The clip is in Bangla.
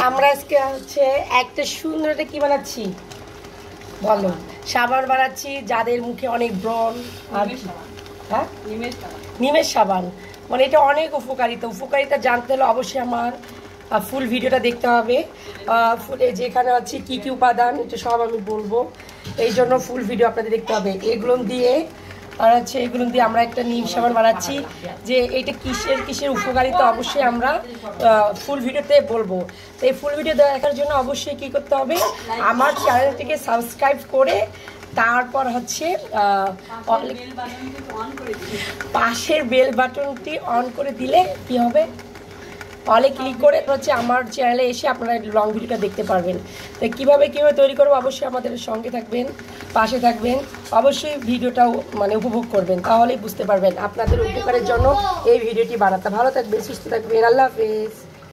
আমরা আজকে হচ্ছে একটা সুন্দর একটা কি বানাচ্ছি বলো, সাবান বানাচ্ছি যাদের মুখে অনেক ব্রণ আর হ্যাঁ নিমের সাবান। মানে এটা অনেক উপকারিতা জানতে হলে অবশ্যই আমার ফুল ভিডিওটা দেখতে হবে। ফুলে যেখানে আছে কি কি উপাদান এটা সব আমি বলবো, এই জন্য ফুল ভিডিও আপনাদের দেখতে হবে। এগুলো দিয়ে আর হচ্ছে এগুলো দিয়ে আমরা একটা নিম সাবান বানাচ্ছি, যে এইটা কিসের উপকারিতা অবশ্যই আমরা ফুল ভিডিওতে বলবো। তো এই ফুল ভিডিও দেখার জন্য অবশ্যই কি করতে হবে, আমার চ্যানেলটিকে সাবস্ক্রাইব করে তারপর হচ্ছে পাশের বেল বাটনটি অন করে দিলে কি হবে, অলে ক্লিক করে হচ্ছে আমার চ্যানেলে এসে আপনারা লং ভিডিওটা দেখতে পারবেন। তো কীভাবে তৈরি করবো অবশ্যই আমাদের সঙ্গে থাকবেন, পাশে থাকবেন, অবশ্যই ভিডিওটাও মানে উপভোগ করবেন, তাহলেই বুঝতে পারবেন। আপনাদের উপকারের জন্য এই ভিডিওটি বানাতে। ভালো থাকবেন, সুস্থ থাকবেন, আল্লাহ হাফেজ।